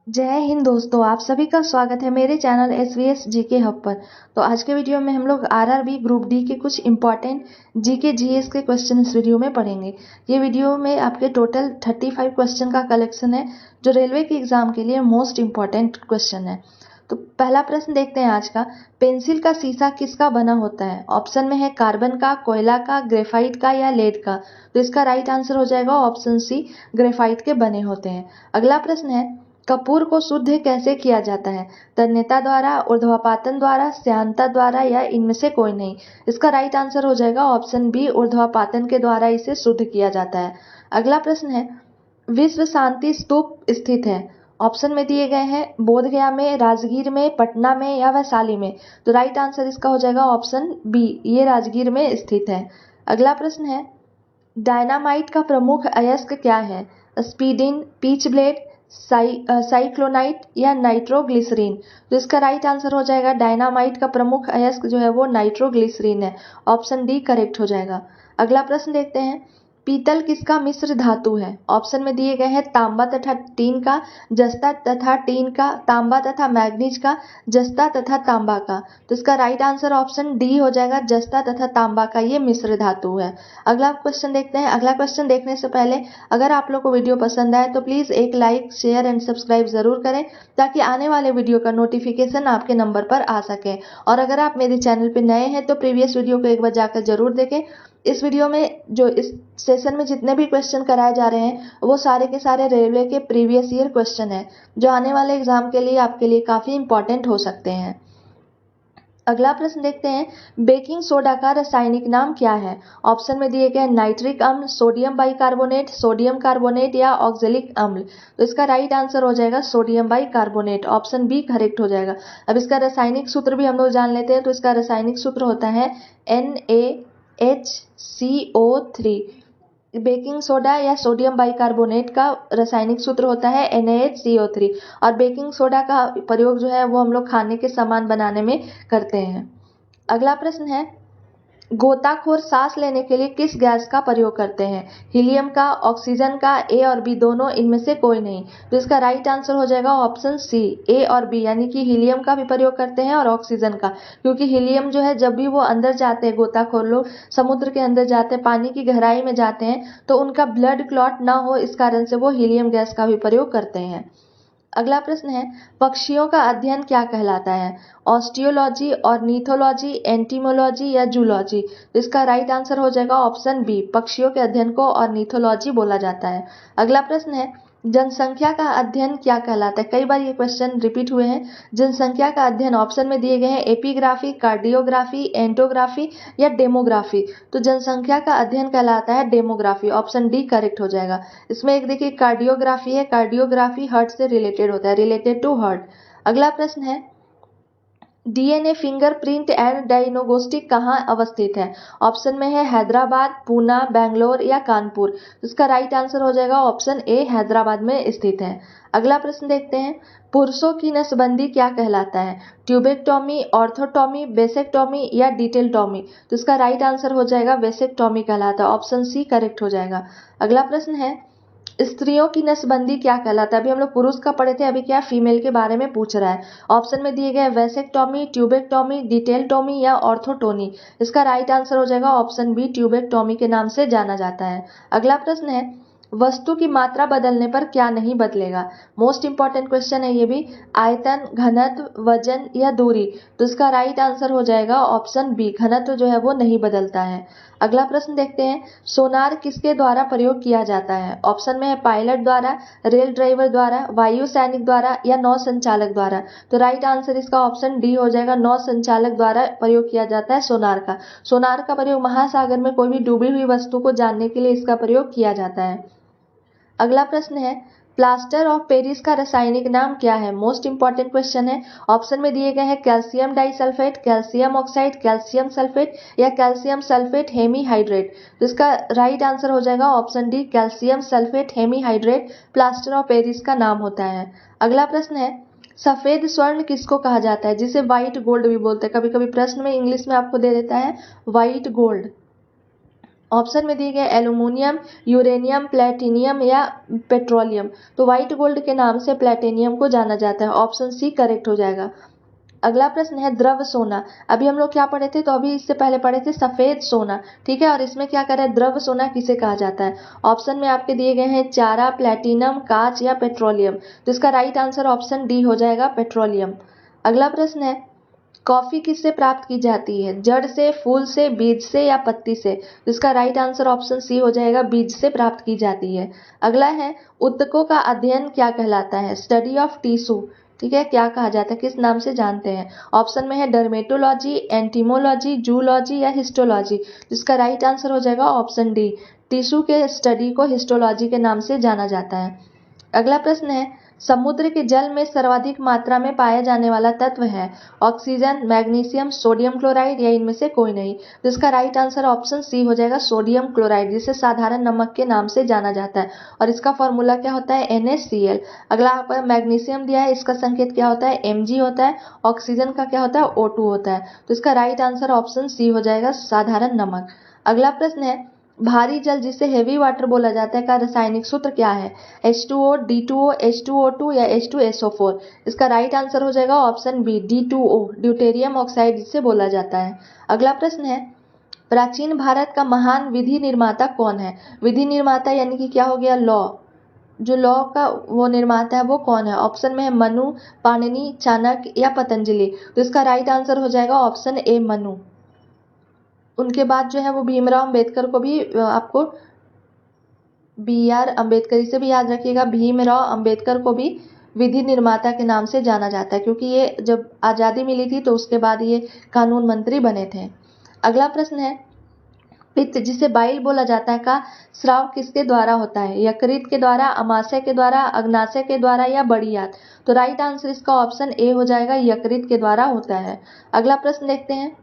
जय हिंद दोस्तों, आप सभी का स्वागत है मेरे चैनल एसवीएस जीके हब पर। तो आज के वीडियो में हम लोग आरआरबी ग्रुप डी के कुछ इंपॉर्टेंट जीके जीएस के क्वेश्चन इस वीडियो में पढ़ेंगे। ये वीडियो में आपके टोटल 35 क्वेश्चन का कलेक्शन है जो रेलवे के एग्जाम के लिए मोस्ट इंपॉर्टेंट क्वेश्चन है। तो पहला प्रश्न देखते हैं आज का। पेंसिल का शीशा किसका बना होता है? ऑप्शन में है कार्बन का, कोयला का, ग्रेफाइट का या लेड का। तो इसका राइट आंसर हो जाएगा ऑप्शन सी, ग्रेफाइट के बने होते हैं। अगला प्रश्न है, कपूर को शुद्ध कैसे किया जाता है? तन्यता द्वारा, ऊर्ध्वापातन द्वारा, श्यानता द्वारा या इनमें से कोई नहीं। इसका राइट आंसर हो जाएगा ऑप्शन बी, ऊर्ध्वापातन के द्वारा इसे शुद्ध किया जाता है। अगला प्रश्न है, विश्व शांति स्तूप स्थित है? ऑप्शन में दिए गए हैं बोधगया में, राजगीर में, पटना में या वैशाली में। तो राइट आंसर इसका हो जाएगा ऑप्शन बी, ये राजगीर में स्थित है। अगला प्रश्न है, डायनामाइट का प्रमुख अयस्क क्या है? स्पीडिन, पीच ब्लेड, साइक्लोनाइट या नाइट्रोग्लिसरीन। तो इसका राइट आंसर हो जाएगा डायनामाइट का प्रमुख अयस्क जो है वो नाइट्रोग्लिसरीन है। ऑप्शन डी करेक्ट हो जाएगा। अगला प्रश्न देखते हैं, पीतल किसका मिश्र धातु है? ऑप्शन में दिए गए हैं तांबा तथा टीन का, जस्ता तथा टीन का, तांबा तथा मैग्नीज का, जस्ता तथा तांबा का। तो इसका राइट आंसर ऑप्शन डी हो जाएगा, जस्ता तथा तांबा का ये मिश्र धातु है। अगला क्वेश्चन देखते हैं। अगला क्वेश्चन देखने से पहले अगर आप लोग को वीडियो पसंद आए तो प्लीज़ एक लाइक, शेयर एंड सब्सक्राइब ज़रूर करें ताकि आने वाले वीडियो का नोटिफिकेशन आपके नंबर पर आ सके। और अगर आप मेरे चैनल पर नए हैं तो प्रीवियस वीडियो को एक बार जाकर जरूर देखें। इस वीडियो में जो इस सेशन में जितने भी क्वेश्चन कराए जा रहे हैं वो सारे के सारे रेलवे के प्रीवियस ईयर क्वेश्चन है जो आने वाले एग्जाम के लिए आपके लिए काफ़ी इंपॉर्टेंट हो सकते हैं। अगला प्रश्न देखते हैं, बेकिंग सोडा का रासायनिक नाम क्या है? ऑप्शन में दिए गए नाइट्रिक अम्ल, सोडियम बाइकार्बोनेट, सोडियम कार्बोनेट या ऑक्जेलिक अम्ल। तो इसका राइट आंसर हो जाएगा sodium bicarbonate. Option B correct हो जाएगा। अब इसका रासायनिक सूत्र भी हम लोग जान लेते हैं। तो इसका रासायनिक सूत्र होता है NaHCO3। बेकिंग सोडा या सोडियम बाइकार्बोनेट का रासायनिक सूत्र होता है NaHCO3। और बेकिंग सोडा का प्रयोग जो है वो हम लोग खाने के सामान बनाने में करते हैं। अगला प्रश्न है, गोताखोर सांस लेने के लिए किस गैस का प्रयोग करते हैं? हीलियम का, ऑक्सीजन का, ए और बी दोनों, इनमें से कोई नहीं। तो इसका राइट आंसर हो जाएगा ऑप्शन सी, ए और बी, यानी कि हीलियम का भी प्रयोग करते हैं और ऑक्सीजन का। क्योंकि हीलियम जो है जब भी वो अंदर जाते हैं, गोताखोर लोग समुद्र के अंदर जाते हैं, पानी की गहराई में जाते हैं, तो उनका ब्लड क्लॉट ना हो इस कारण से वो हीलियम गैस का भी प्रयोग करते हैं। अगला प्रश्न है, पक्षियों का अध्ययन क्या कहलाता है? ऑस्टियोलॉजी, ऑर्निथोलॉजी, एंटीमोलॉजी या जूलॉजी। तो इसका राइट आंसर हो जाएगा ऑप्शन बी, पक्षियों के अध्ययन को ऑर्निथोलॉजी बोला जाता है। अगला प्रश्न है, जनसंख्या का अध्ययन क्या कहलाता है? कई बार ये क्वेश्चन रिपीट हुए हैं। जनसंख्या का अध्ययन ऑप्शन में दिए गए हैं एपिग्राफी, कार्डियोग्राफी, एंटोग्राफी या डेमोग्राफी। तो जनसंख्या का अध्ययन कहलाता है डेमोग्राफी। ऑप्शन डी करेक्ट हो जाएगा। इसमें एक देखिए कार्डियोग्राफी है, कार्डियोग्राफी हार्ट से रिलेटेड होता है, रिलेटेड टू हार्ट। अगला प्रश्न है, डीएनए फिंगरप्रिंट एंड डायग्नोस्टिक कहाँ अवस्थित है? ऑप्शन में है हैदराबाद, पूना, बेंगलोर या कानपुर। इसका राइट आंसर हो जाएगा ऑप्शन ए, हैदराबाद में स्थित है। अगला प्रश्न देखते हैं, पुरुषों की नसबंदी क्या कहलाता है? ट्यूबेक्टोमी, ऑर्थोटोमी, वेसेक्टोमी या डिटेल्टोमी। तो इसका राइट आंसर हो जाएगा वेसेक्टोमी कहलाता है। ऑप्शन सी करेक्ट हो जाएगा। अगला प्रश्न है, स्त्रियों की नसबंदी क्या कहलाता है? अभी हम लोग पुरुष का पढ़े थे, अभी क्या फीमेल के बारे में पूछ रहा है। ऑप्शन में दिए गए वेसेक्टोमी, ट्यूबेक्टोमी, डिटेल्टोमी या ऑर्थोटोनी। इसका राइट आंसर हो जाएगा ऑप्शन बी, ट्यूबेक्टोमी के नाम से जाना जाता है। अगला प्रश्न है, वस्तु की मात्रा बदलने पर क्या नहीं बदलेगा? मोस्ट इंपॉर्टेंट क्वेश्चन है ये भी। आयतन, घनत्व, वजन या दूरी। तो इसका राइट आंसर हो जाएगा ऑप्शन बी, घनत्व जो है वो नहीं बदलता है। अगला प्रश्न देखते हैं, सोनार किसके द्वारा प्रयोग किया जाता है? ऑप्शन में है पायलट द्वारा, रेल ड्राइवर द्वारा, वायु सैनिक द्वारा या नौ संचालक द्वारा। तो राइट आंसर इसका ऑप्शन डी हो जाएगा, नौ संचालक द्वारा प्रयोग किया जाता है सोनार का। सोनार का प्रयोग महासागर में कोई भी डूबी हुई वस्तु को जानने के लिए इसका प्रयोग किया जाता है। अगला प्रश्न है, प्लास्टर ऑफ पेरिस का रासायनिक नाम क्या है? मोस्ट इंपॉर्टेंट क्वेश्चन है। ऑप्शन में दिए गए हैं calcium disulphate, calcium oxide, calcium sulphate या कैल्शियम सल्फेट हेमीहाइड्रेट। तो इसका राइट आंसर हो जाएगा option D, calcium sulphate hemihydrate plaster of Paris का नाम होता है। अगला प्रश्न है, सफेद स्वर्ण किसको कहा जाता है? जिसे व्हाइट गोल्ड भी बोलते हैं। कभी कभी प्रश्न में इंग्लिश में आपको दे देता है व्हाइट गोल्ड। ऑप्शन में दिए गए एल्यूमिनियम, यूरेनियम, प्लेटिनियम या पेट्रोलियम। तो व्हाइट गोल्ड के नाम से प्लेटिनियम को जाना जाता है। ऑप्शन सी करेक्ट हो जाएगा। अगला प्रश्न है द्रव सोना। अभी हम लोग क्या पढ़े थे, तो अभी इससे पहले पढ़े थे सफेद सोना, ठीक है। और इसमें क्या करें, द्रव सोना किसे कहा जाता है। ऑप्शन में आपके दिए गए हैं चारा, प्लेटिनम, कांच या पेट्रोलियम। तो इसका राइट आंसर ऑप्शन डी हो जाएगा, पेट्रोलियम। अगला प्रश्न है कॉफी किससे प्राप्त की जाती है, जड़ से, फूल से, बीज से या पत्ती से। तो इसका राइट आंसर ऑप्शन सी हो जाएगा, बीज से प्राप्त की जाती है। अगला है ऊतकों का अध्ययन क्या कहलाता है, स्टडी ऑफ टिश्यू, ठीक है, क्या कहा जाता है, किस नाम से जानते हैं। ऑप्शन में है डर्मेटोलॉजी, एंटीमोलॉजी, जूलॉजी या हिस्टोलॉजी। इसका राइट आंसर हो जाएगा ऑप्शन डी, टिश्यू के स्टडी को हिस्टोलॉजी के नाम से जाना जाता है। अगला प्रश्न है समुद्र के जल में सर्वाधिक मात्रा में पाया जाने वाला तत्व है ऑक्सीजन, मैग्नीशियम, सोडियम क्लोराइड या इनमें से कोई नहीं। तो इसका राइट आंसर ऑप्शन सी हो जाएगा, सोडियम क्लोराइड, जिसे साधारण नमक के नाम से जाना जाता है। और इसका फॉर्मूला क्या होता है, NaCl। अगला पर मैग्नीशियम दिया है, इसका संकेत क्या होता है, Mg होता है। ऑक्सीजन का क्या होता है, O2 होता है। तो इसका राइट आंसर ऑप्शन सी हो जाएगा, साधारण नमक। अगला प्रश्न है भारी जल जिसे हेवी वाटर बोला जाता है का रासायनिक सूत्र क्या है, H2O, D2O, H2O2 या H2SO4। इसका राइट आंसर हो जाएगा option B, D2O, deuterium oxide जिसे बोला जाता है। अगला प्रश्न है प्राचीन भारत का महान विधि निर्माता कौन है। विधि निर्माता यानी कि क्या हो गया, लॉ, जो लॉ का वो निर्माता है वो कौन है। ऑप्शन में है मनु, पाणिनि, चाणक्य या पतंजलि। तो इसका राइट आंसर हो जाएगा ऑप्शन ए, मनु। उनके बाद जो है वो भीमराव अंबेडकर को भी आपको BR अम्बेडकर, इसे भी याद रखिएगा, भीमराव अंबेडकर को भी विधि निर्माता के नाम से जाना जाता है, क्योंकि ये जब आज़ादी मिली थी तो उसके बाद ये कानून मंत्री बने थे। अगला प्रश्न है पित्त जिसे बाइल बोला जाता है का स्राव किसके द्वारा होता है, यकृत के द्वारा, अमाशय के द्वारा, अग्नाशय के द्वारा या बड़ी आंत। तो राइट आंसर इसका ऑप्शन ए हो जाएगा, यकृत के द्वारा होता है। अगला प्रश्न देखते हैं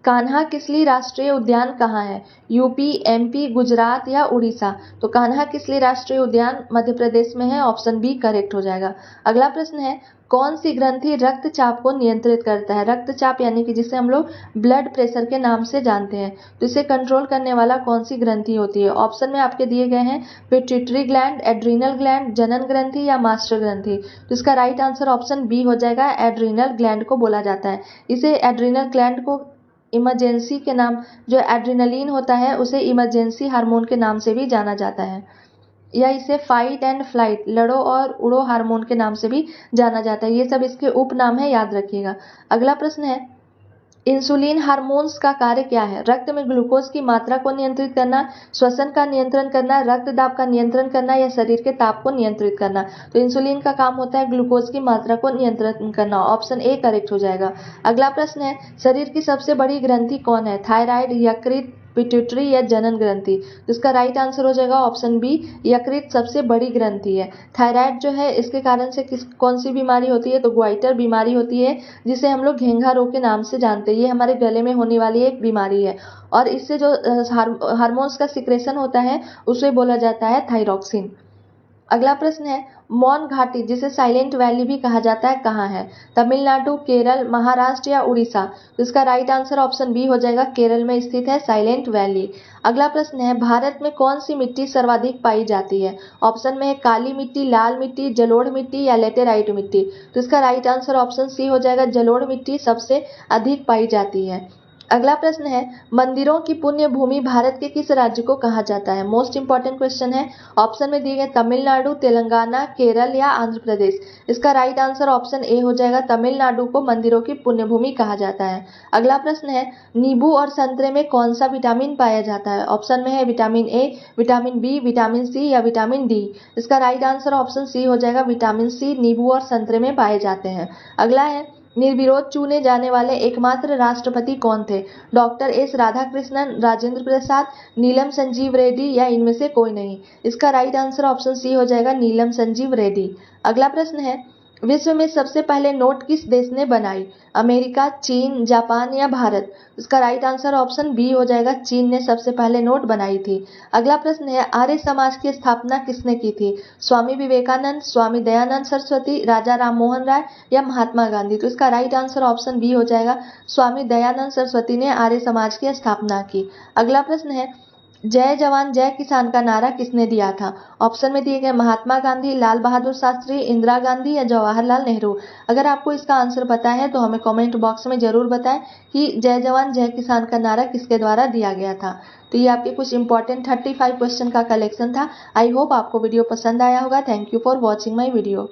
कान्हा किसली राष्ट्रीय उद्यान कहाँ है, यूपी, MP, गुजरात या उड़ीसा। तो कान्हा किसली राष्ट्रीय उद्यान मध्य प्रदेश में है। ऑप्शन बी करेक्ट हो जाएगा। अगला प्रश्न है कौन सी ग्रंथि रक्तचाप को नियंत्रित करता है। रक्तचाप यानी कि जिसे हम लोग ब्लड प्रेशर के नाम से जानते हैं, तो इसे कंट्रोल करने वाला कौन सी ग्रंथि होती है। ऑप्शन में आपके दिए गए हैं पिट्यूटरी ग्लैंड, एड्रीनल ग्लैंड, जनन ग्रंथि या मास्टर ग्रंथि। तो इसका राइट आंसर ऑप्शन बी हो जाएगा, एड्रीनल ग्लैंड को बोला जाता है। इसे एड्रीनल ग्लैंड को इमरजेंसी के नाम, जो एड्रेनलिन होता है उसे इमरजेंसी हार्मोन के नाम से भी जाना जाता है, या इसे फाइट एंड फ्लाइट, लड़ो और उड़ो हार्मोन के नाम से भी जाना जाता है। ये सब इसके उपनाम है, याद रखिएगा। अगला प्रश्न है इंसुलिन हार्मोन्स का कार्य क्या है, रक्त में ग्लूकोज की मात्रा को नियंत्रित करना, श्वसन का नियंत्रण करना, रक्त दाब का नियंत्रण करना या शरीर के ताप को नियंत्रित करना। तो इंसुलिन का काम होता है ग्लूकोज की मात्रा को नियंत्रित करना। ऑप्शन ए करेक्ट हो जाएगा। अगला प्रश्न है शरीर की सबसे बड़ी ग्रंथि कौन है, थायराइड, यकृत, पिट्यूटरी या जनन ग्रंथि। तो इसका राइट आंसर हो जाएगा ऑप्शन बी, यकृत सबसे बड़ी ग्रंथि है। थायराइड जो है इसके कारण से कौन सी बीमारी होती है, तो ग्वाइटर बीमारी होती है, जिसे हम लोग घेंघा रोग के नाम से जानते हैं। ये हमारे गले में होने वाली एक बीमारी है, और इससे जो हार्मोन्स का सिक्रेशन होता है उसे बोला जाता है थायरॉक्सिन। अगला प्रश्न है मौन घाटी जिसे साइलेंट वैली भी कहा जाता है कहाँ है, तमिलनाडु, केरल, महाराष्ट्र या उड़ीसा। तो इसका राइट आंसर ऑप्शन बी हो जाएगा, केरल में स्थित है साइलेंट वैली। अगला प्रश्न है भारत में कौन सी मिट्टी सर्वाधिक पाई जाती है। ऑप्शन में है काली मिट्टी, लाल मिट्टी, जलोढ़ मिट्टी या लेटेराइट मिट्टी। तो इसका राइट आंसर ऑप्शन सी हो जाएगा, जलोढ़ मिट्टी सबसे अधिक पाई जाती है। अगला प्रश्न है मंदिरों की पुण्य भूमि भारत के किस राज्य को कहा जाता है। मोस्ट इंपॉर्टेंट क्वेश्चन है। ऑप्शन में दिए गए तमिलनाडु, तेलंगाना, केरल या आंध्र प्रदेश। इसका राइट आंसर ऑप्शन ए हो जाएगा, तमिलनाडु को मंदिरों की पुण्य भूमि कहा जाता है। अगला प्रश्न है नींबू और संतरे में कौन सा विटामिन पाया जाता है। ऑप्शन में है vitamin A, vitamin B, vitamin C या विटामिन डी। इसका राइट आंसर ऑप्शन सी हो जाएगा, विटामिन सी नींबू और संतरे में पाए जाते हैं। अगला है निर्विरोध चुने जाने वाले एकमात्र राष्ट्रपति कौन थे। डॉक्टर एस राधाकृष्णन, राजेंद्र प्रसाद, नीलम संजीव रेड्डी या इनमें से कोई नहीं। इसका राइट आंसर ऑप्शन सी हो जाएगा, नीलम संजीव रेड्डी। अगला प्रश्न है विश्व में सबसे पहले नोट किस देश ने बनाई, अमेरिका, चीन, जापान या भारत। इसका राइट आंसर ऑप्शन बी हो जाएगा, चीन ने सबसे पहले नोट बनाई थी। अगला प्रश्न है आर्य समाज की स्थापना किसने की थी, स्वामी विवेकानंद, स्वामी दयानंद सरस्वती, राजा राम मोहन राय या महात्मा गांधी। तो इसका राइट आंसर ऑप्शन बी हो जाएगा, स्वामी दयानंद सरस्वती ने आर्य समाज की स्थापना की। अगला प्रश्न है जय जवान जय किसान का नारा किसने दिया था? ऑप्शन में दिए गए महात्मा गांधी, लाल बहादुर शास्त्री, इंदिरा गांधी या जवाहरलाल नेहरू। अगर आपको इसका आंसर पता है तो हमें कमेंट बॉक्स में जरूर बताएं कि जय जवान जय किसान का नारा किसके द्वारा दिया गया था। तो ये आपके कुछ इंपॉर्टेंट 35 क्वेश्चन का कलेक्शन था। आई होप आपको वीडियो पसंद आया होगा। Thank you for watching my video.